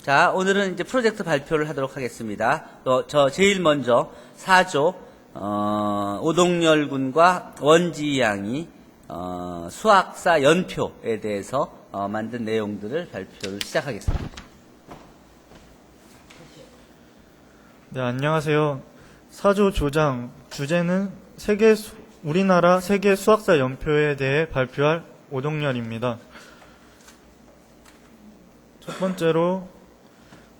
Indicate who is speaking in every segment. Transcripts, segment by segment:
Speaker 1: 자, 오늘은 이제 프로젝트 발표를 하도록 하겠습니다. 저 제일 먼저 4조 오동열 군과 원지희 양이 수학사 연표에 대해서 만든 내용들을 발표를 시작하겠습니다.
Speaker 2: 네, 안녕하세요. 4조 조장 주제는 우리나라 세계 수학사 연표에 대해 발표할 오동열입니다. 첫 번째로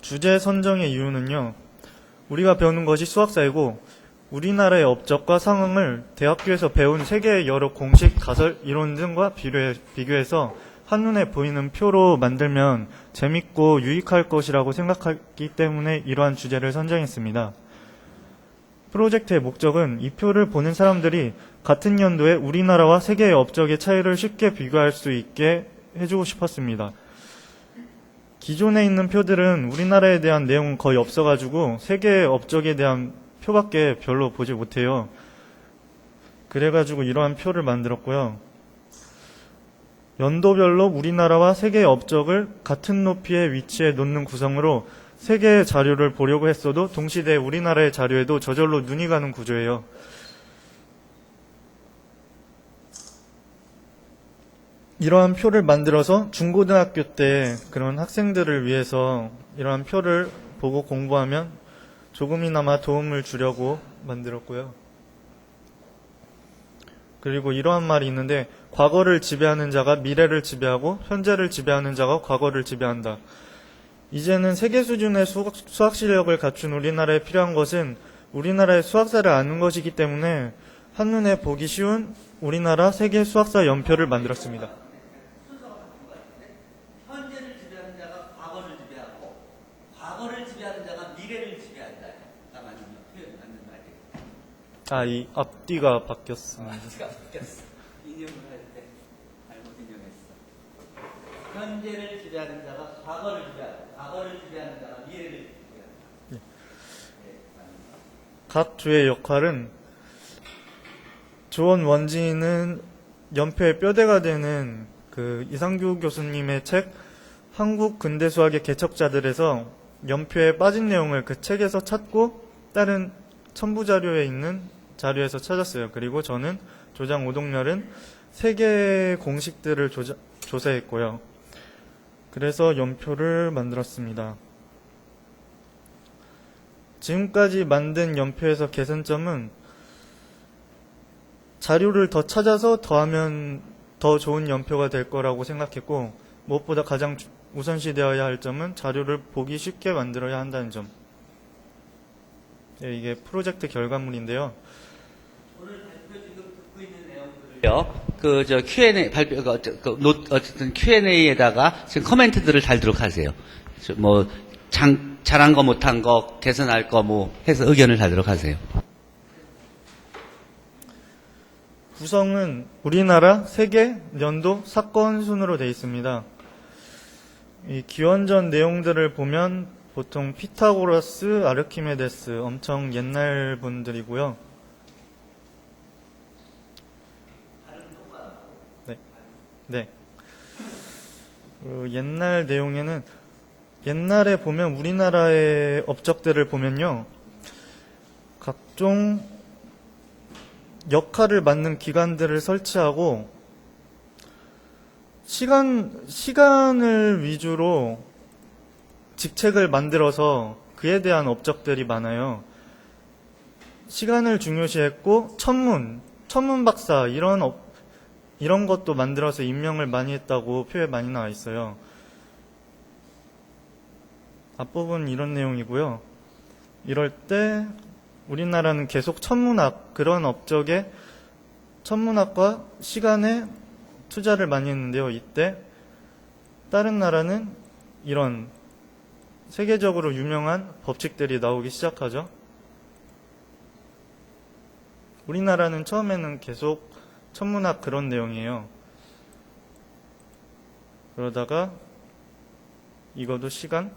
Speaker 2: 주제 선정의 이유는요. 우리가 배우는 것이 수학사이고 우리나라의 업적과 상황을 대학교에서 배운 세계의 여러 공식, 가설, 이론 등과 비교해서 한눈에 보이는 표로 만들면 재밌고 유익할 것이라고 생각하기 때문에 이러한 주제를 선정했습니다. 프로젝트의 목적은 이 표를 보는 사람들이 같은 연도에 우리나라와 세계의 업적의 차이를 쉽게 비교할 수 있게 해주고 싶었습니다. 기존에 있는 표들은 우리나라에 대한 내용은 거의 없어가지고 세계의 업적에 대한 표밖에 별로 보지 못해요. 그래가지고 이러한 표를 만들었고요. 연도별로 우리나라와 세계의 업적을 같은 높이의 위치에 놓는 구성으로 세계의 자료를 보려고 했어도 동시대에 우리나라의 자료에도 저절로 눈이 가는 구조예요. 이러한 표를 만들어서 중고등학교 때 그런 학생들을 위해서 이러한 표를 보고 공부하면 조금이나마 도움을 주려고 만들었고요. 그리고 이러한 말이 있는데 과거를 지배하는 자가 미래를 지배하고 현재를 지배하는 자가 과거를 지배한다. 이제는 세계 수준의 수학 실력을 갖춘 우리나라에 필요한 것은 우리나라의 수학사를 아는 것이기 때문에 한눈에 보기 쉬운 우리나라 세계 수학사 연표를 만들었습니다.
Speaker 1: 현재를 지배하는 자가 과거를 지배하고 과거를 지배하는 자가 미래를 지배한다. 맞는 표현 맞는 말이에요.
Speaker 2: 이 앞뒤가 바뀌었습니다.
Speaker 1: 앞뒤가 바뀌었어. 인용을 할 때 잘못 인용했어. 현재를 지배하는 자가 과거를 지배하고 과거를 지배하는 자가 미래를 지배한다. 네,
Speaker 2: 각 조의 역할은 조원 원지는 연표의 뼈대가 되는 그 이상규 교수님의 책 한국 근대수학의 개척자들에서 연표에 빠진 내용을 그 책에서 찾고 다른 첨부 자료에 있는 자료에서 찾았어요. 그리고 저는 조장 오동열은 세계의 공식들을 조사했고요. 그래서 연표를 만들었습니다. 지금까지 만든 연표에서 개선점은 자료를 더 찾아서 더하면 더 좋은 연표가 될 거라고 생각했고 무엇보다 가장 우선시되어야 할 점은 자료를 보기 쉽게 만들어야 한다는 점. 네, 이게 프로젝트 결과물인데요.
Speaker 1: 오늘 발표 지금 듣고 있는 내용들을요. Q&A 발표 어쨌든 Q&A에다가 지금 코멘트들을 달도록 하세요. 잘한 거 못한 거 개선할 거 뭐 해서 의견을 달도록 하세요.
Speaker 2: 구성은 우리나라, 세계, 연도, 사건 순으로 되어 있습니다. 이 기원전 내용들을 보면 보통 피타고라스, 아르키메데스 엄청 옛날 분들이고요. 네. 옛날 내용에는 옛날에 보면 우리나라의 업적들을 보면요. 각종 역할을 맡는 기관들을 설치하고 시간을 위주로 직책을 만들어서 그에 대한 업적들이 많아요. 시간을 중요시했고 천문 박사 이런 것도 만들어서 임명을 많이 했다고 표에 많이 나와 있어요. 앞부분 이런 내용이고요. 이럴 때 우리나라는 계속 천문학, 그런 업적에 천문학과 시간에 투자를 많이 했는데요. 이때 다른 나라는 이런 세계적으로 유명한 법칙들이 나오기 시작하죠. 우리나라는 처음에는 계속 천문학 그런 내용이에요. 그러다가 이것도 시간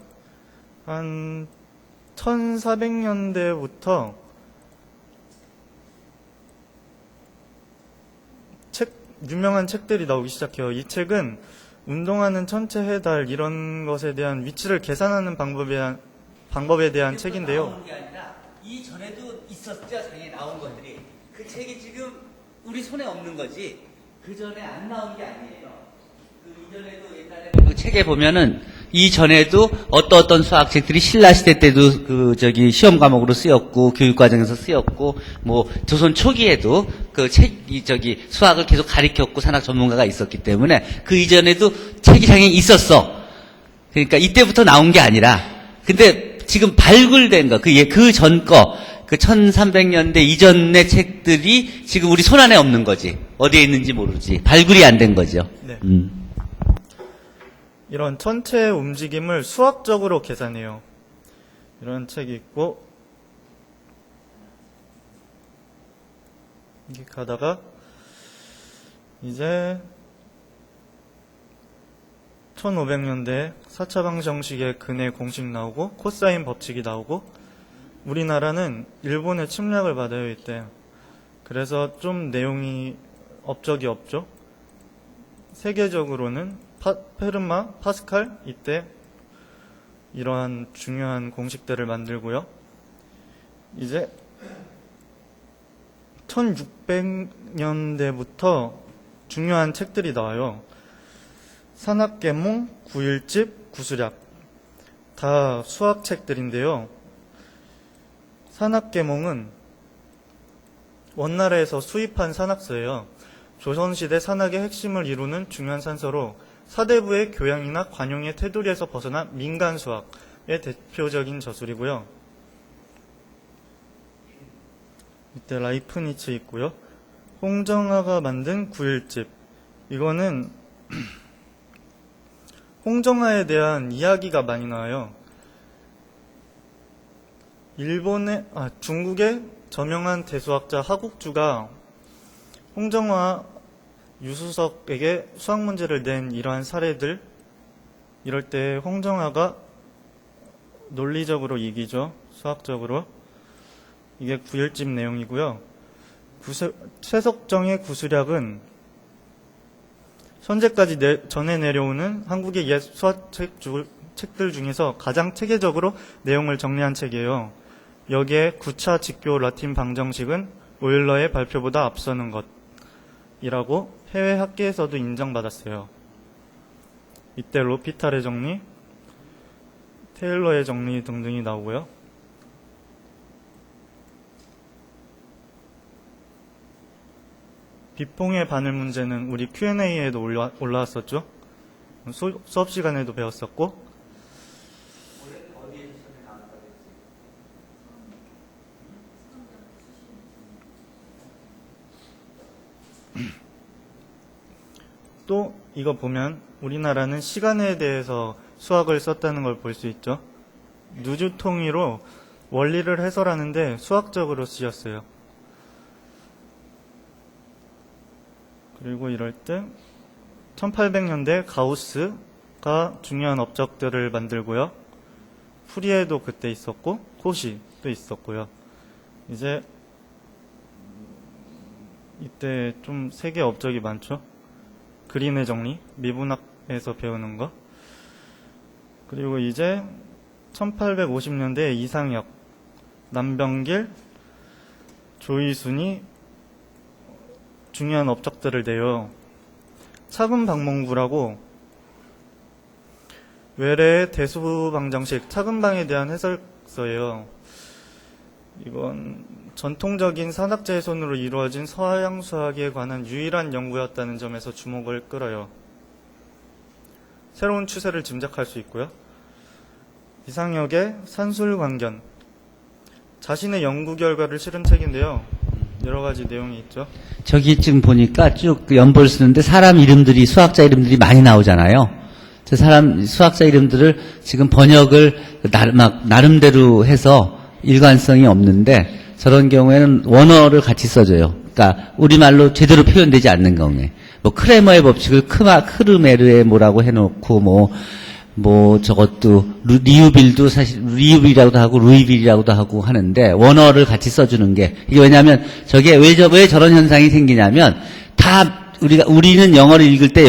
Speaker 2: 한 1400년대부터 유명한 책들이 나오기 시작해요. 이 책은 운동하는 천체 해달 이런 것에 대한 위치를 계산하는 방법에 대한 책인데요.
Speaker 1: 나오는 게 아니라 이전에도 있었죠. 장에 나온 것들이. 그 책이 지금 우리 손에 없는 거지. 그 전에 안 나온 게 아니에요. 그 이전에도 옛날에 그 책에 보면은 이전에도 어떤 수학책들이 신라시대 때도 시험 과목으로 쓰였고 교육과정에서 쓰였고 뭐 조선 초기에도 그 수학을 계속 가르쳤고 산학 전문가가 있었기 때문에 그 이전에도 책이 장에 있었어. 그러니까 이때부터 나온 게 아니라 근데 지금 발굴된 거, 그 전 거, 그 1300년대 이전의 책들이 지금 우리 손 안에 없는 거지. 어디에 있는지 모르지. 발굴이 안 된 거죠.
Speaker 2: 네. 이런 천체의 움직임을 수학적으로 계산해요. 이런 책이 있고, 이렇게 가다가, 이제, 1500년대 4차 방정식의 근해 공식 나오고, 코사인 법칙이 나오고, 우리나라는 일본의 침략을 받아요, 이때. 그래서 좀 내용이 업적이 없죠. 세계적으로는 페르마, 파스칼 이때 이러한 중요한 공식들을 만들고요. 이제 1600년대부터 중요한 책들이 나와요. 산학계몽, 구일집, 구수략 다 수학책들인데요. 산학계몽은 원나라에서 수입한 산학서예요. 조선시대 산학의 핵심을 이루는 중요한 산서로 사대부의 교양이나 관용의 테두리에서 벗어난 민간 수학의 대표적인 저술이고요. 이때 라이프니츠 있고요. 홍정아가 만든 구일집. 이거는 홍정아에 대한 이야기가 많이 나와요. 중국의 저명한 대수학자 하국주가 홍정아 유수석에게 수학 문제를 낸 이러한 사례들, 이럴 때 홍정아가 논리적으로 이기죠. 수학적으로. 이게 구일집 내용이고요. 최석정의 구수략은 현재까지 전해 내려오는 한국의 옛 수학책들 중에서 가장 체계적으로 내용을 정리한 책이에요. 여기에 9차 직교 라틴 방정식은 오일러의 발표보다 앞서는 것이라고 해외 학계에서도 인정받았어요. 이때 로피탈의 정리, 테일러의 정리 등등이 나오고요. 비퐁의 바늘 문제는 우리 Q&A에도 올라왔었죠. 수업 시간에도 배웠었고. 또 이거 보면 우리나라는 시간에 대해서 수학을 썼다는 걸 볼 수 있죠. 누주통이로 원리를 해설하는데 수학적으로 쓰였어요. 그리고 이럴 때 1800년대 가우스가 중요한 업적들을 만들고요. 푸리에도 그때 있었고 코시도 있었고요. 이제 이때 좀 세계 업적이 많죠. 그린의 정리, 미분학에서 배우는 거. 그리고 이제 1850년대 이상혁, 남병길, 조이순이 중요한 업적들을 내요. 차근방몽구라고 외래의 대수방정식, 차근방에 대한 해설서예요. 이건 전통적인 산학자의 손으로 이루어진 서양 수학에 관한 유일한 연구였다는 점에서 주목을 끌어요. 새로운 추세를 짐작할 수 있고요. 이상혁의 산술관견, 자신의 연구 결과를 실은 책인데요. 여러 가지 내용이 있죠.
Speaker 1: 저기 지금 보니까 쭉 연보를 쓰는데 사람 이름들이, 수학자 이름들이 많이 나오잖아요. 저 수학자 이름들을 지금 번역을 나름대로 해서 일관성이 없는데 저런 경우에는 원어를 같이 써줘요. 그러니까 우리말로 제대로 표현되지 않는 경우에. 뭐 크레머의 법칙을 크르메르의 뭐라고 해놓고 저것도 리우빌도 사실 리우빌이라고도 하고 루이빌이라고도 하고 하는데 원어를 같이 써주는 게 이게 왜냐하면 저게 왜 저런 현상이 생기냐면 다 우리는 영어를 읽을 때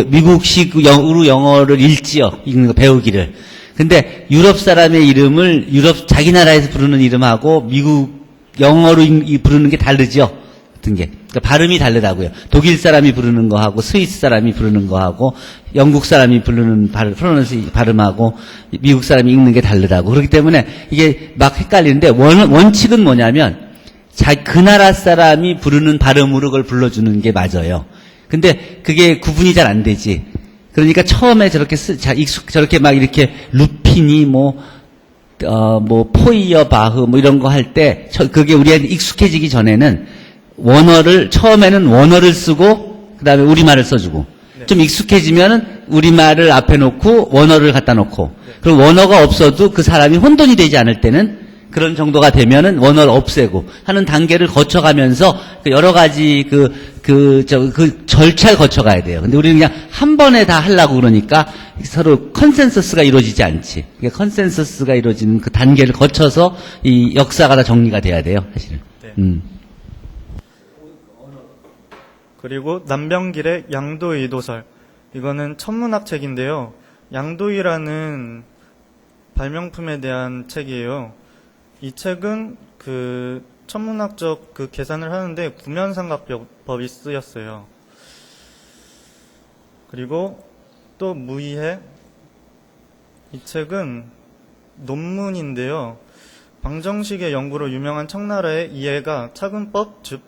Speaker 1: 미국식으로 영어를 읽지요. 읽는 거, 배우기를. 근데 유럽 사람의 이름을 자기 나라에서 부르는 이름하고 미국 영어로 부르는 게 다르죠. 같은 게. 그러니까 발음이 다르다고요. 독일 사람이 부르는 거하고 스위스 사람이 부르는 거하고 영국 사람이 부르는 발음하고 미국 사람이 읽는 게 다르다고. 그렇기 때문에 이게 막 헷갈리는데 원칙은 뭐냐면 그 나라 사람이 부르는 발음으로 그걸 불러주는 게 맞아요. 근데 그게 구분이 잘 안 되지. 그러니까 처음에 저렇게 막 이렇게 루피니 포이어 바흐 이런 거 할 때 그게 우리한테 익숙해지기 전에는 처음에는 원어를 쓰고 그다음에 우리말을 써주고 좀 익숙해지면은 우리말을 앞에 놓고 원어를 갖다 놓고 그리고 원어가 없어도 그 사람이 혼돈이 되지 않을 때는 그런 정도가 되면은 원어를 없애고 하는 단계를 거쳐가면서 여러 가지 그 절차를 거쳐가야 돼요. 근데 우리는 그냥 한 번에 다 하려고 그러니까 서로 컨센서스가 이루어지지 않지. 그러니까 컨센서스가 이루어지는 그 단계를 거쳐서 이 역사가 다 정리가 돼야 돼요, 사실은.
Speaker 2: 네. 그리고 남병길의 양도의 도설. 이거는 천문학 책인데요. 양도이라는 발명품에 대한 책이에요. 이 책은 그 천문학적 그 계산을 하는데 구면삼각법이 쓰였어요. 그리고 또 무이해. 이 책은 논문인데요. 방정식의 연구로 유명한 청나라의 이해가 차근법, 즉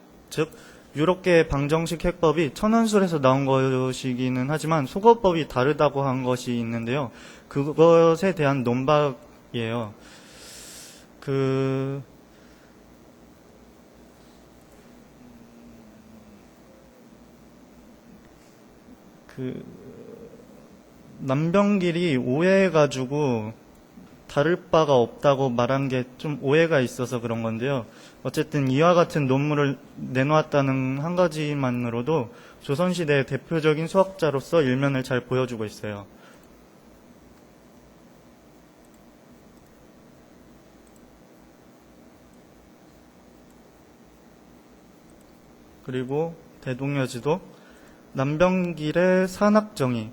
Speaker 2: 유럽계의 방정식 해법이 천원술에서 나온 것이기는 하지만 소거법이 다르다고 한 것이 있는데요. 그것에 대한 논박이에요. 남병길이 오해해가지고 다를 바가 없다고 말한 게 좀 오해가 있어서 그런 건데요. 어쨌든 이와 같은 논문을 내놓았다는 한 가지만으로도 조선시대의 대표적인 수학자로서 일면을 잘 보여주고 있어요. 그리고 대동여지도 남병길의 산학정의.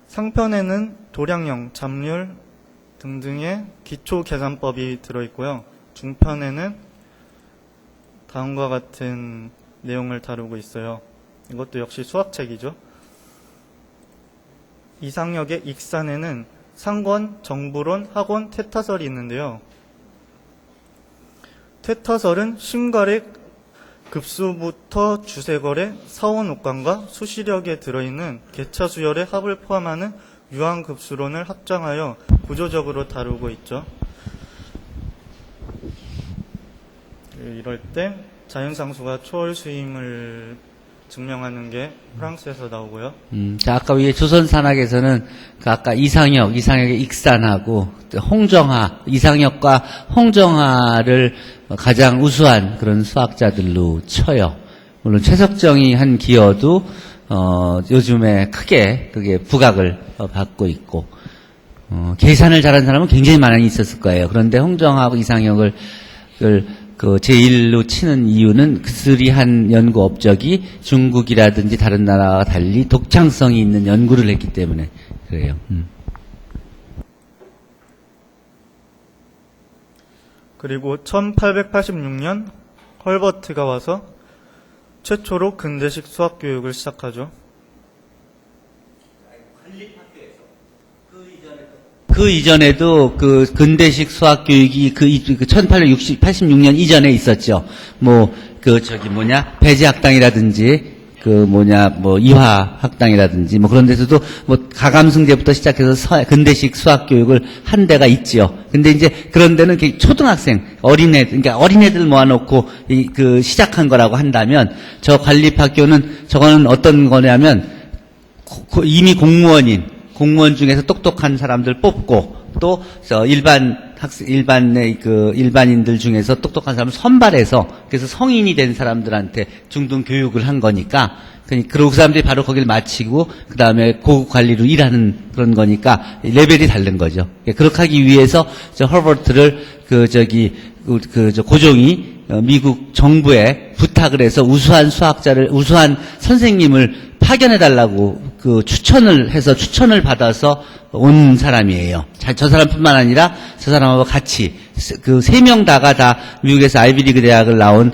Speaker 2: 상편에는 도량형, 잡률 등등의 기초 계산법이 들어있고요. 중편에는 다음과 같은 내용을 다루고 있어요. 이것도 역시 수학책이죠. 이상역의 익산에는 상권, 정부론, 학원, 퇴타설이 있는데요. 퇴타설은 신갈의 급수부터 주세거래, 사원옥관과 수시력에 들어있는 계차수열의 합을 포함하는 유한급수론을 합장하여 구조적으로 다루고 있죠. 이럴 때 자연상수가 초월스윙을 증명하는 게 프랑스에서 나오고요.
Speaker 1: 자, 아까 위에 조선산학에서는 아까 이상역의 익산하고 홍정하, 이상역과 홍정하를 가장 우수한 그런 수학자들로 쳐요. 물론 최석정이 한 기여도 요즘에 크게 그게 부각을 받고 있고 계산을 잘하는 사람은 굉장히 많이 있었을 거예요. 그런데 홍정하고 이상역을 제1로 치는 이유는 그들이 한 연구 업적이 중국이라든지 다른 나라와 달리 독창성이 있는 연구를 했기 때문에 그래요.
Speaker 2: 그리고 1886년 헐버트가 와서 최초로 근대식 수학 교육을 시작하죠.
Speaker 1: 그 이전에도 그 근대식 수학 교육이 1886년 이전에 있었죠. 배제학당이라든지 이화학당이라든지 그런 데서도 가감승제부터 시작해서 근대식 수학 교육을 한 데가 있죠. 근데 이제 그런 데는 초등학생, 그러니까 어린애들 모아놓고 시작한 거라고 한다면 저 관립학교는 저거는 어떤 거냐면 이미 공무원 중에서 똑똑한 사람들 뽑고 또 일반 일반인들 중에서 똑똑한 사람을 선발해서 그래서 성인이 된 사람들한테 중등 교육을 한 거니까 그리고 그 사람들이 바로 거기를 마치고 그 다음에 고급 관리로 일하는 그런 거니까 레벨이 다른 거죠. 그렇게 하기 위해서 저 허버트를 고종이 미국 정부에 부탁을 해서 우수한 선생님을 파견해달라고 추천을 받아서 온 사람이에요. 저 사람뿐만 아니라 저 사람하고 같이 세 명 다가 다 미국에서 아이비리그 대학을 나온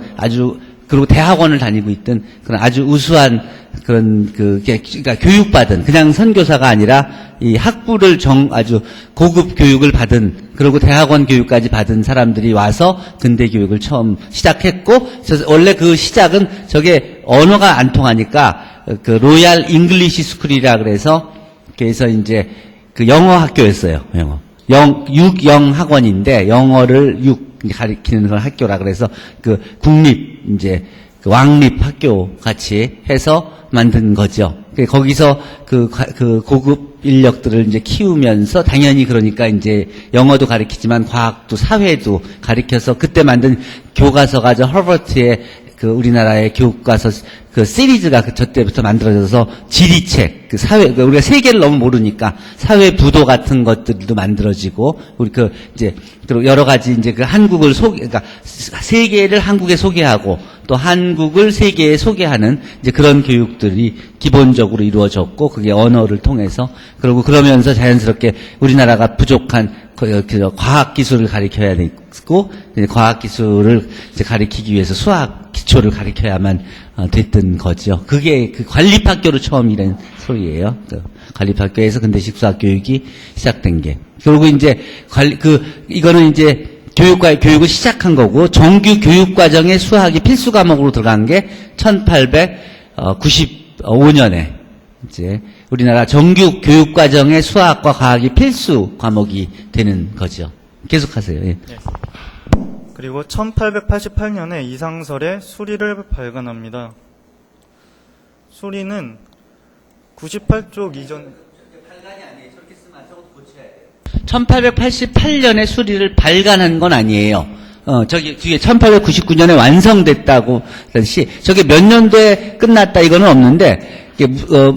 Speaker 1: 그리고 대학원을 다니고 있던 그런 아주 우수한 그러니까 교육받은 그냥 선교사가 아니라 이 학부를 아주 고급 교육을 받은 그리고 대학원 교육까지 받은 사람들이 와서 근대 교육을 처음 시작했고 원래 그 시작은 저게 언어가 안 통하니까 로얄 잉글리시 스쿨이라 그래서 이제 영어 학교였어요. 육영 학원인데 영어를 가리키는 그런 학교라 그래서 국립 왕립 학교 같이 해서 만든 거죠. 거기서 고급 인력들을 이제 키우면서 당연히 그러니까 이제 영어도 가리키지만 과학도 사회도 가리켜서 그때 만든 교과서가 허버트의 우리나라의 교과서 시리즈가 저 때부터 만들어져서 지리책, 우리가 세계를 너무 모르니까 사회 부도 같은 것들도 만들어지고, 그리고 여러 가지 한국을 그러니까 세계를 한국에 소개하고, 또 한국을 세계에 소개하는 그런 교육들이 기본적으로 이루어졌고, 그게 언어를 통해서, 그러면서 자연스럽게 우리나라가 부족한 과학기술을 가리켜야 되고, 과학기술을 가리키기 위해서 수학 기초를 가리켜야만 됐던 거죠. 그게 관립학교로 처음 이런 소리예요. 관립학교에서 근대식 수학 교육이 시작된 게. 그리고 이거는 교육을 시작한 거고, 정규 교육과정에 수학이 필수 과목으로 들어간 게 1895년에 우리나라 정규 교육과정에 수학과 과학이 필수 과목이 되는 거죠. 계속하세요. 예.
Speaker 2: 네. 그리고 1888년에 이상설의 수리를 발간합니다. 수리는 98쪽 이전
Speaker 1: 1888년에 수리를 발간한 건 아니에요. 저기 뒤에 1899년에 완성됐다고 그러듯이 저게 몇 년도에 끝났다 이거는 없는데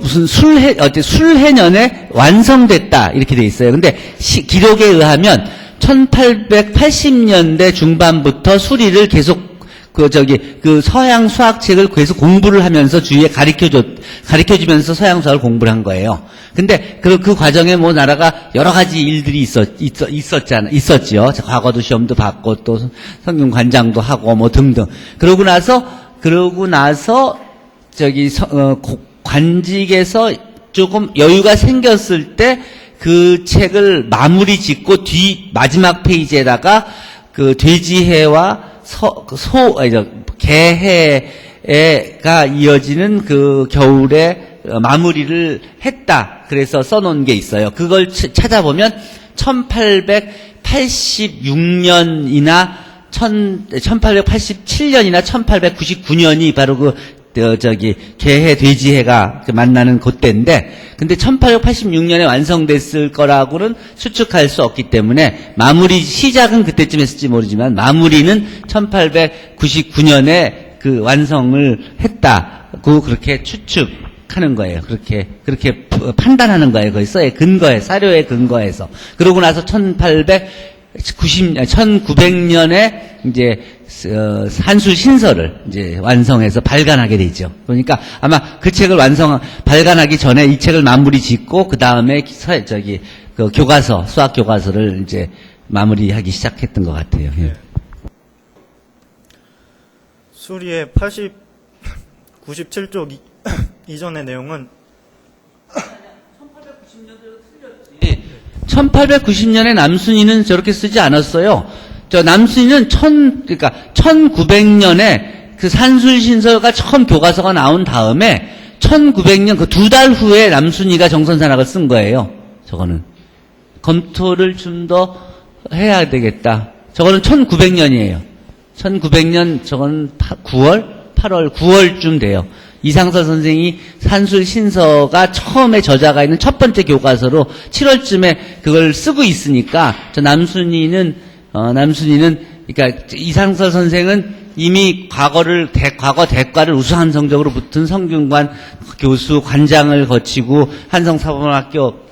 Speaker 1: 무슨 술해년에 완성됐다 이렇게 돼 있어요. 근데 기록에 의하면 1880년대 중반부터 수리를 계속 서양 수학책을 계속 공부를 하면서 주위에 가르쳐주면서 서양 수학을 공부를 한 거예요. 근데 그 과정에 나라가 여러 가지 일들이 있었지요. 과거도 시험도 받고 또 성균 관장도 하고 등등. 그러고 나서 관직에서 조금 여유가 생겼을 때 그 책을 마무리 짓고 마지막 페이지에다가 돼지해와 개해가 이어지는 겨울에 마무리를 했다. 그래서 써놓은 게 있어요. 그걸 찾아보면 1887년이나 1899년이 바로 개해, 돼지해가 만나는 그때인데, 근데 1886년에 완성됐을 거라고는 추측할 수 없기 때문에, 시작은 그때쯤 했을지 모르지만, 마무리는 1899년에 완성을 했다고 그렇게 추측하는 거예요. 그렇게 판단하는 거예요. 거기서 사료에 근거해서. 그러고 나서 1900년에 산술 신설을 완성해서 발간하게 되죠. 그러니까 아마 그 책을 발간하기 전에 이 책을 마무리 짓고 그 다음에 교과서, 수학 교과서를 마무리하기 시작했던 것 같아요. 예.
Speaker 2: 수리의 97쪽 이전의 내용은
Speaker 1: 1890년에 남순이는 저렇게 쓰지 않았어요. 남순이는 1900년에 산술신설과 처음 교과서가 나온 다음에 1900년 2달 후에 남순이가 정선산학을 쓴 거예요. 저거는 검토를 좀 더 해야 되겠다. 저거는 1900년이에요. 1900년 저거는 9월, 8월, 9월쯤 돼요. 이상서 선생이 산술 신서가 처음에 저자가 있는 첫 번째 교과서로 7월쯤에 그걸 쓰고 있으니까 남순이는 그러니까 이상서 선생은 이미 과거 대과를 우수한 성적으로 붙은 성균관 교수 관장을 거치고 한성사범학교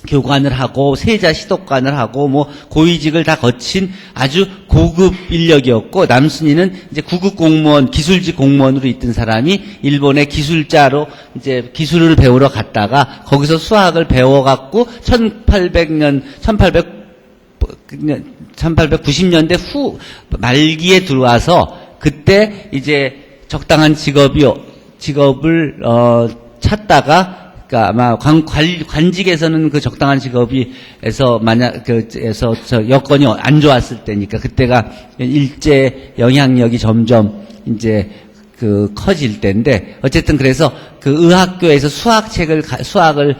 Speaker 1: 교관을 하고 세자 시독관을 하고 뭐 고위직을 다 거친 아주 고급 인력이었고, 남순이는 이제 구급 공무원, 기술직 공무원으로 있던 사람이 일본의 기술자로 이제 기술을 배우러 갔다가 거기서 수학을 배워갖고 1890년대 후 말기에 들어와서 그때 이제 적당한 직업을 찾다가, 그러니까 아마 관직에서는 그 적당한 직업에서 여건이 안 좋았을 때니까, 그때가 일제 영향력이 점점 이제 커질 때인데, 어쨌든 그래서 그 의학교에서 수학을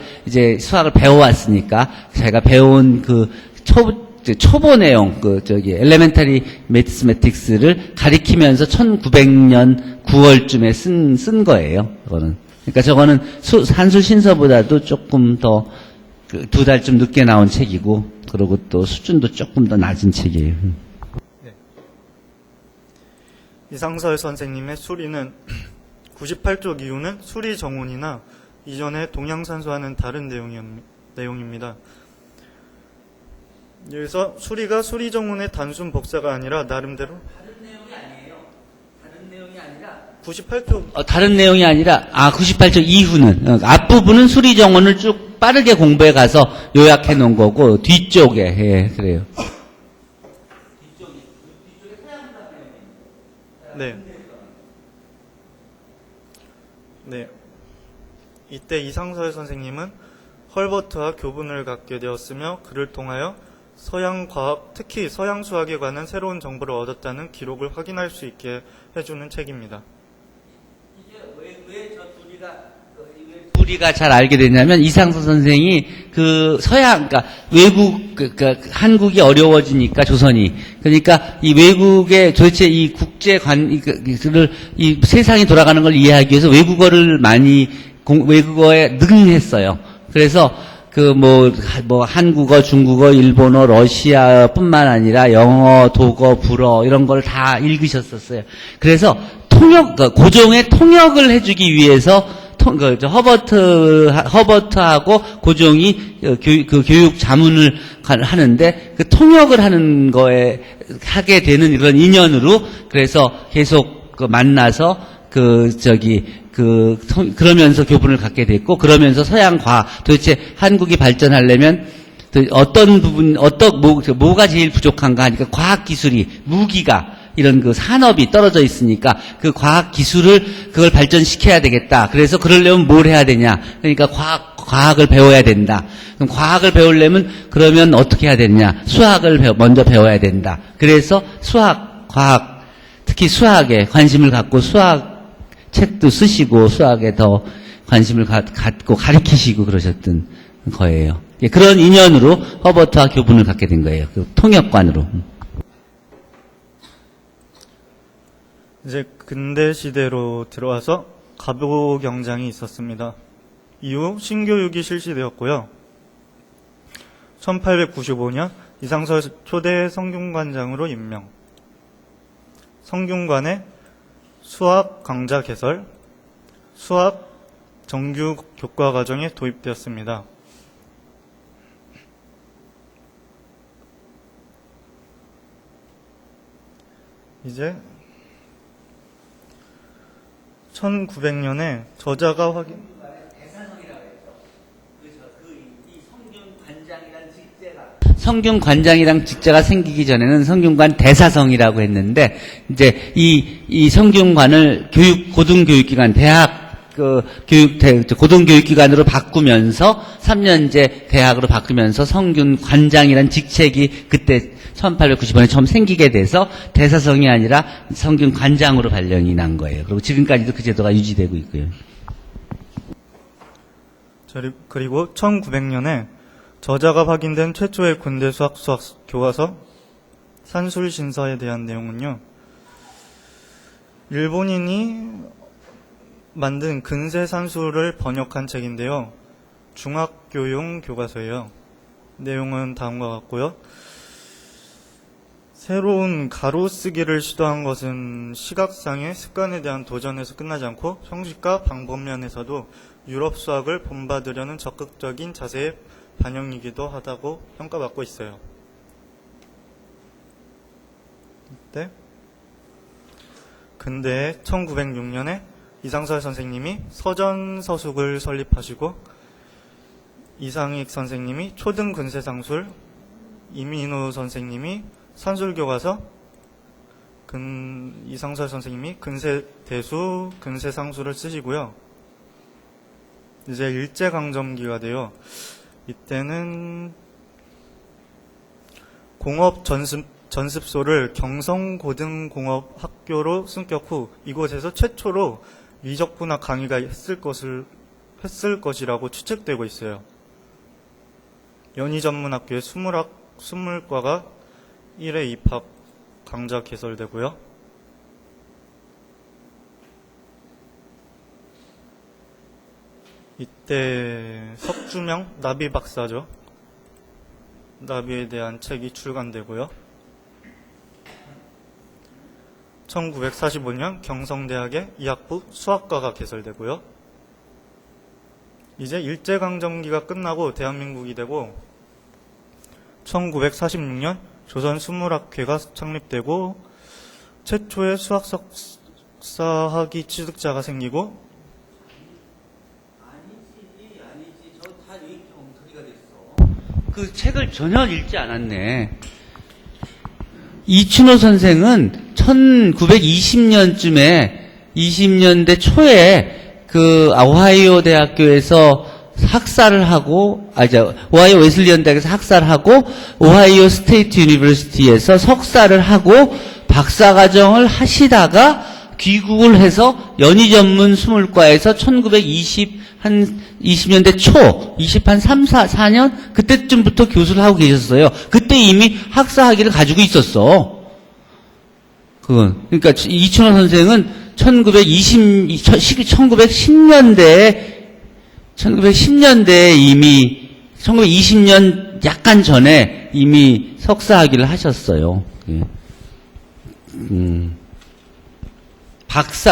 Speaker 1: 배워왔으니까 자기가 배운 초보 내용, 엘레멘터리 매스매틱스를 가리키면서 1900년 9월쯤에 쓴 거예요, 그거는. 그러니까 저거는 산술 신서보다도 조금 더 2달쯤 늦게 나온 책이고, 그리고 또 수준도 조금 더 낮은 책이에요.
Speaker 2: 네. 이상서 선생님의 수리는 98쪽 이후는 수리 정운이나 이전의 동양산수와는 다른 내용입니다. 여기서 수리가 수리 정운의 단순 복사가 아니라 나름대로
Speaker 1: 다른 내용이 아니에요. 다른 내용이 아니라
Speaker 2: 98쪽
Speaker 1: 다른 내용이 아니라 98쪽 이후는 앞부분은 수리 정원을 쭉 빠르게 공부해 가서 요약해 놓은 거고, 뒤쪽에 그래요.
Speaker 2: 네. 네. 이때 이상서 선생님은 헐버트와 교분을 갖게 되었으며 그를 통하여 서양 과학, 특히 서양 수학에 관한 새로운 정보를 얻었다는 기록을 확인할 수 있게 해주는 책입니다.
Speaker 1: 이게 왜 저 둘이가 잘 알게 됐냐면, 이상서 선생이 그러니까 한국이 어려워지니까, 조선이. 그러니까 이 외국의 도대체 이 이 세상이 돌아가는 걸 이해하기 위해서 외국어를 외국어에 능했어요. 그래서 한국어, 중국어, 일본어, 러시아뿐만 아니라 영어, 독어, 불어 이런 걸 다 읽으셨었어요. 그래서 고종의 통역을 해주기 위해서 허버트하고 고종이 교육 자문을 하는데, 그 통역을 하는 거에 하게 되는 이런 인연으로, 그래서 계속 만나서 그러면서 교분을 갖게 됐고, 그러면서 서양 과학, 도대체 한국이 발전하려면 어떤 부분, 뭐가 제일 부족한가 하니까 과학기술이, 무기가, 이런 산업이 떨어져 있으니까 그 과학기술을 그걸 발전시켜야 되겠다. 그래서 그러려면 뭘 해야 되냐. 그러니까 과학을 배워야 된다. 그럼 과학을 배우려면 그러면 어떻게 해야 되느냐. 수학을 먼저 배워야 된다. 그래서 과학, 특히 수학에 관심을 갖고 수학 책도 쓰시고 수학에 더 관심을 갖고 가르치시고 그러셨던 거예요. 그런 인연으로 허버트와 교분을 갖게 된 거예요. 통역관으로.
Speaker 2: 이제 근대 시대로 들어와서 가보경장이 있었습니다. 이후 신교육이 실시되었고요. 1895년 이상서 초대 성균관장으로 임명. 성균관의 수학 강좌 개설, 수학 정규 교과 과정에 도입되었습니다. 이제 1900년에 저자가
Speaker 1: 성균관장이란 직제가 생기기 전에는 성균관 대사성이라고 했는데, 이제 이 성균관을 고등교육기관, 고등교육기관으로 바꾸면서 3년제 대학으로 바꾸면서 성균관장이란 직책이 그때 1890년에 처음 생기게 돼서 대사성이 아니라 성균관장으로 발령이 난 거예요. 그리고 지금까지도 그 제도가 유지되고 있고요.
Speaker 2: 그리고 1900년에 저자가 확인된 최초의 군대 수학 교과서 산술신서에 대한 내용은요, 일본인이 만든 근세산수를 번역한 책인데요. 중학교용 교과서예요. 내용은 다음과 같고요. 새로운 가로쓰기를 시도한 것은 시각상의 습관에 대한 도전에서 끝나지 않고 형식과 방법 면에서도 유럽 수학을 본받으려는 적극적인 자세의 반영이기도 하다고 평가받고 있어요. 네. 근데 1906년에 이상설 선생님이 서전서숙을 설립하시고 이상익 선생님이 초등 근세상술, 이민우 선생님이 산술교과서, 이상설 선생님이 근세대수, 근세상수를 쓰시고요. 이제 일제강점기가 돼요. 이때는 공업 전습소를 경성고등공업학교로 승격 후 이곳에서 최초로 미적분학 강의가 했을 것이라고 추측되고 있어요. 연희전문학교의 수물과가 1회 입학 강좌 개설되고요. 이때 석주명 나비 박사죠. 나비에 대한 책이 출간되고요. 1945년 경성대학의 이학부 수학과가 개설되고요. 이제 일제강점기가 끝나고 대한민국이 되고 1946년 조선수물학회가 창립되고 최초의 수학 석사학위 취득자가 생기고
Speaker 1: 아니지. 저 다 얘기 엉터리가 됐어. 그 책을 전혀 읽지 않았네. 이춘호 선생은 1920년쯤에 20년대 초에 그 오하이오 대학교에서 학사를 하고 오하이오 웨슬리언 대학에서 학사를 하고 오하이오 스테이트 유니버시티에서 석사를 하고 박사과정을 하시다가 귀국을 해서 연희전문 수물과에서 20년대 초, 3, 4년 그때쯤부터 교수를 하고 계셨어요. 그때 이미 학사 학위를 가지고 있었어. 그러니까 이춘호 선생은 1910년대에 이미 1920년 약간 전에 이미 석사 학위를 하셨어요.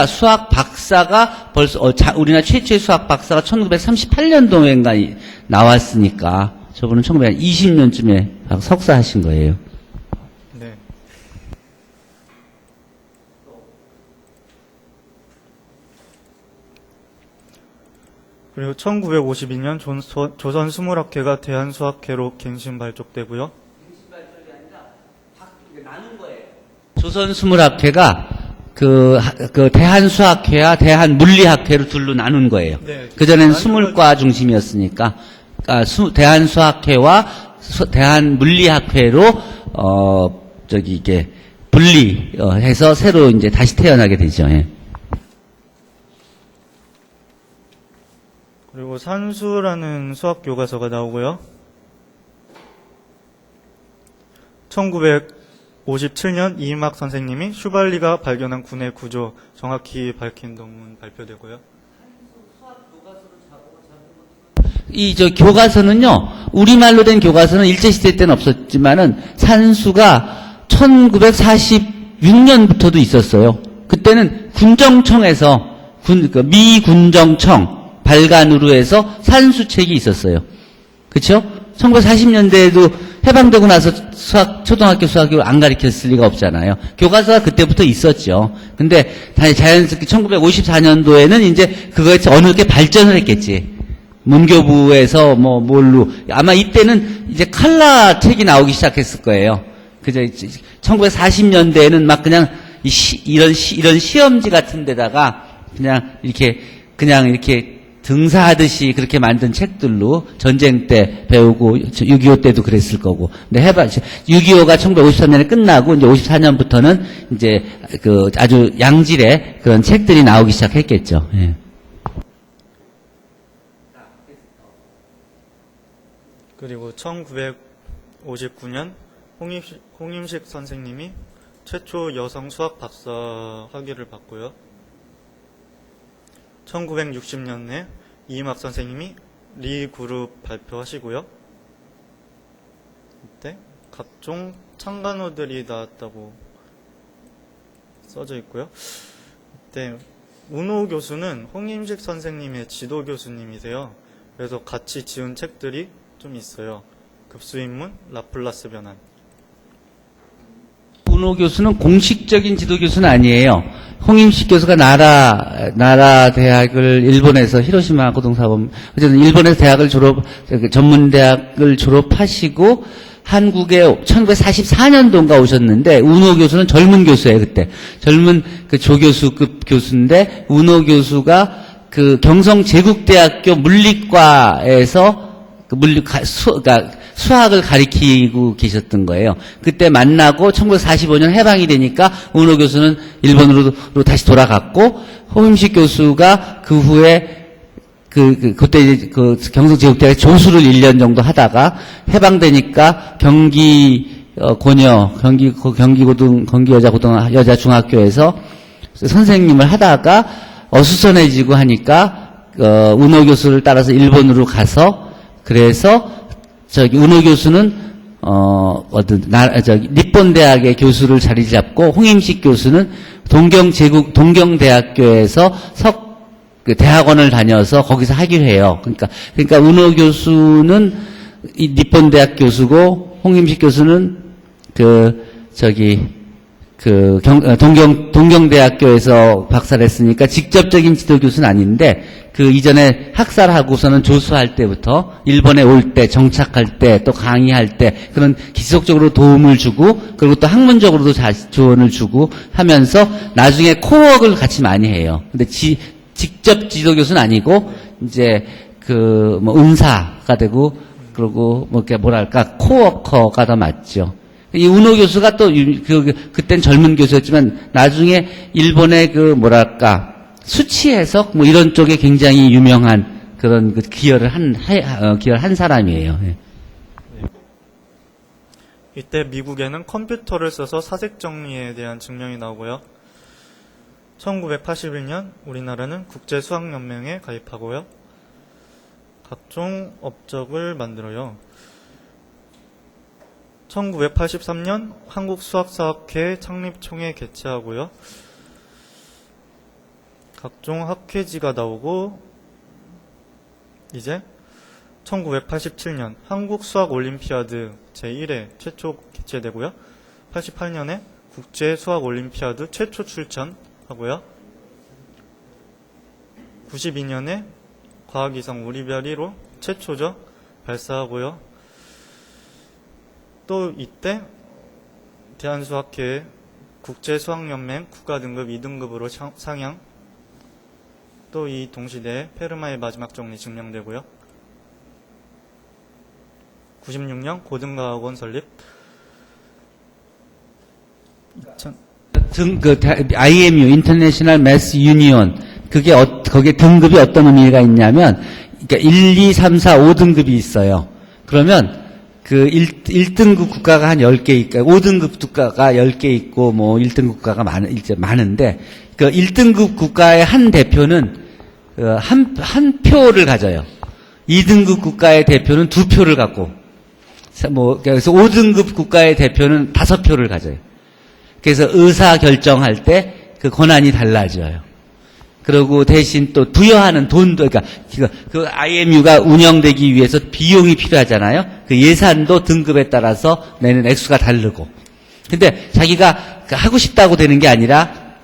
Speaker 1: 수학 박사가 벌써, 우리나라 최초의 수학 박사가 1938년도인가 나왔으니까, 저분은 1920년쯤에 석사 하신 거예요.
Speaker 2: 네. 그리고 1952년 조선수물학회가 대한수학회로 갱신 발족되고요.
Speaker 1: 갱신 발족이 아니라 나눈 거예요. 조선수물학회가 그 대한수학회와 대한물리학회로 둘로 나눈 거예요. 네, 그전에는 수물과 중심이었으니까, 대한수학회와 대한물리학회로, 이게, 분리해서 새로 이제 다시 태어나게 되죠. 예.
Speaker 2: 그리고 산수라는 수학 교과서가 나오고요. 1957년 이임학 선생님이 슈발리가 발견한 군의 구조 정확히 밝힌 논문 발표되고요.
Speaker 1: 교과서는요, 우리말로 된 교과서는 일제시대 때는 없었지만은 산수가 1946년부터도 있었어요. 그때는 군정청에서, 미군정청 발간으로 해서 산수책이 있었어요. 그쵸? 1940년대에도 해방되고 나서 초등학교 수학을 안 가르쳤을 리가 없잖아요. 교과서가 그때부터 있었죠. 근데 자연스럽게 1954년도에는 이제 그거에서 어느 게 발전을 했겠지. 문교부에서 뭘로. 아마 이때는 이제 칼라 책이 나오기 시작했을 거예요. 그죠? 1940년대에는 막 그냥 이런 시험지 같은 데다가 그냥 이렇게 등사하듯이 그렇게 만든 책들로 전쟁 때 배우고 6.25 때도 그랬을 거고. 근데 6.25가 1953년에 끝나고 이제 54년부터는 이제 아주 양질의 그런 책들이 나오기 시작했겠죠. 예.
Speaker 2: 그리고 1959년 홍임식 선생님이 최초 여성 수학 박사 학위를 받고요. 1960년에 이임학 선생님이 리그룹 발표하시고요. 이때 각종 창간호들이 나왔다고 써져 있고요. 이때 운호 교수는 홍임식 선생님의 지도 교수님이세요. 그래서 같이 지은 책들이 좀 있어요. 급수인문, 라플라스 변환.
Speaker 1: 운호 교수는 공식적인 지도 교수는 아니에요. 홍임식 교수가 나라 대학을 일본에서 히로시마 고등사범 어쨌든 일본에서 대학을 전문 대학을 졸업하시고 한국에 1944년도인가 오셨는데 운호 교수는 젊은 교수예요. 그때 젊은 그 조교수급 교수인데 운호 교수가 그 경성 제국대학교 물리과에서 그러니까 수학을 가리키고 계셨던 거예요. 그때 만나고 1945년 해방이 되니까 운호 교수는 일본으로 다시 돌아갔고 홍임식 교수가 그 후에 그때 이제 그 경성제국대학 조수를 1년 정도 하다가 해방되니까 경기 여자 중학교에서 선생님을 하다가 어수선해지고 하니까 운호 교수를 따라서 일본으로 가서 그래서 운호 교수는 니폰 대학의 교수를 자리 잡고 홍임식 교수는 동경대학교에서 대학원을 다녀서 거기서 하기로 해요. 그러니까 운호 교수는 이 니폰 대학 교수고 홍임식 교수는 동경대학교에서 박사를 했으니까 직접적인 지도 교수는 아닌데 그 이전에 학살하고서는 조수할 때부터 일본에 올 때 정착할 때 또 강의할 때 그런 지속적으로 도움을 주고 그리고 또 학문적으로도 조언을 주고 하면서 나중에 코워크를 같이 많이 해요. 근데 직접 지도 교수는 아니고 이제 은사가 되고 그리고 코워커가 더 맞죠. 이 운호 교수가 또 그땐 젊은 교수였지만 나중에 일본의 수치 해석 이런 쪽에 굉장히 유명한 그런 기여를 한 사람이에요. 예.
Speaker 2: 이때 미국에는 컴퓨터를 써서 사색 정리에 대한 증명이 나오고요. 1981년 우리나라는 국제수학연맹에 가입하고요. 각종 업적을 만들어요. 1983년 한국수학사학회 창립총회 개최하고요. 각종 학회지가 나오고 이제 1987년 한국수학올림피아드 제1회 최초 개최되고요. 88년에 국제수학올림피아드 최초 출전하고요. 92년에 과학위성 우리별 1호 최초죠. 발사하고요. 또 이때 대한수학회 국제수학연맹 국가등급 2등급으로 상향. 또 이 동시대에 페르마의 마지막 정리 증명되고요. 96년 고등과학원 설립.
Speaker 1: IMU 인터내셔널 매스 유니온 거기에 등급이 어떤 의미가 있냐면 그러니까 1, 2, 3, 4, 5등급이 있어요. 그러면 1등급 국가가 한 10개 있고 5등급 국가가 10개 있고 1등급 국가가 많은데 1등급 국가의 한 대표는 한 표를 가져요. 2등급 국가의 대표는 2표를 갖고 그래서 5등급 국가의 대표는 5표를 가져요. 그래서 의사 결정할 때 그 권한이 달라져요. 그리고 대신 또 부여하는 돈도 그 IMU가 운영되기 위해서 비용이 필요하잖아요. 그 예산도 등급에 따라서 내는 액수가 다르고. 근데 자기가 하고 싶다고 되는 게 아니라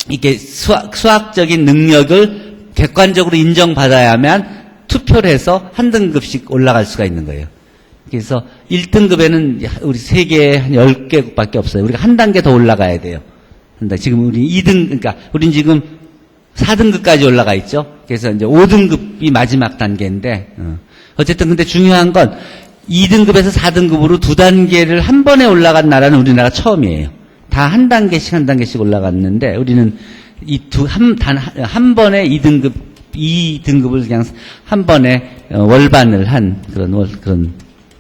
Speaker 1: 이게 수학적인 능력을 객관적으로 인정받아야만 투표를 해서 한 등급씩 올라갈 수가 있는 거예요. 그래서 1등급에는 우리 세계에 한 10개국밖에 없어요. 우리가 한 단계 더 올라가야 돼요. 지금 우리 2등, 그러니까 우린 지금 4등급까지 올라가 있죠. 그래서 이제 5등급이 마지막 단계인데, 어쨌든 근데 중요한 건 2등급에서 4등급으로 2단계를 한 번에 올라간 나라는 우리나라가 처음이에요. 다 한 단계씩 올라갔는데, 우리는 한 번에 2등급을 그냥 한 번에 월반을 한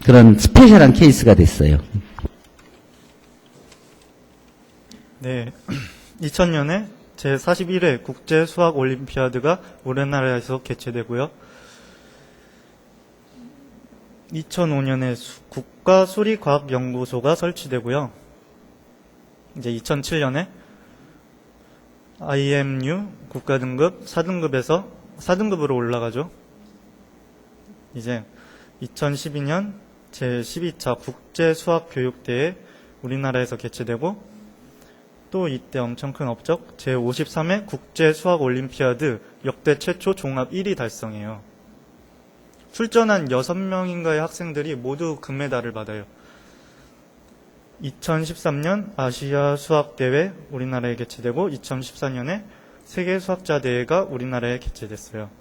Speaker 1: 그런 스페셜한 케이스가 됐어요.
Speaker 2: 네. 2000년에 제41회 국제수학올림피아드가 우리나라에서 개최되고요. 2005년에 국가수리과학연구소가 설치되고요. 이제 2007년에 IMU 국가등급 4등급에서 4등급으로 올라가죠. 이제 2012년 제12차 국제수학교육대회 우리나라에서 개최되고, 또 이때 엄청 큰 업적 제53회 국제수학올림피아드 역대 최초 종합 1위 달성해요. 출전한 6명인가의 학생들이 모두 금메달을 받아요. 2013년 아시아 수학대회 우리나라에 개최되고 2014년에 세계수학자대회가 우리나라에 개최됐어요.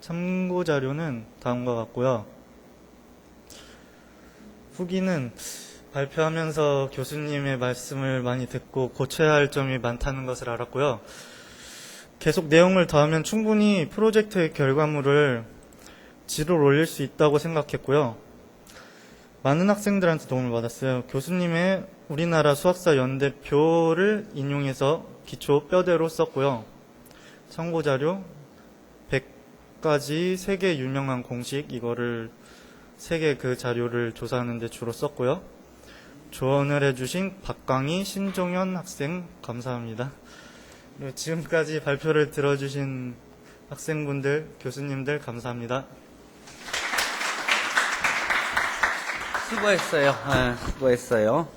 Speaker 2: 참고자료는 다음과 같고요. 후기는 발표하면서 교수님의 말씀을 많이 듣고 고쳐야 할 점이 많다는 것을 알았고요. 계속 내용을 더하면 충분히 프로젝트의 결과물을 질을 올릴 수 있다고 생각했고요. 많은 학생들한테 도움을 받았어요. 교수님의 우리나라 수학사 연대표를 인용해서 기초 뼈대로 썼고요. 참고자료 100가지 세계 유명한 공식, 이거를 세계 그 자료를 조사하는 데 주로 썼고요. 조언을 해주신 박광희, 신종현 학생 감사합니다. 그리고 지금까지 발표를 들어주신 학생분들, 교수님들 감사합니다.
Speaker 1: 수고했어요. 수고했어요.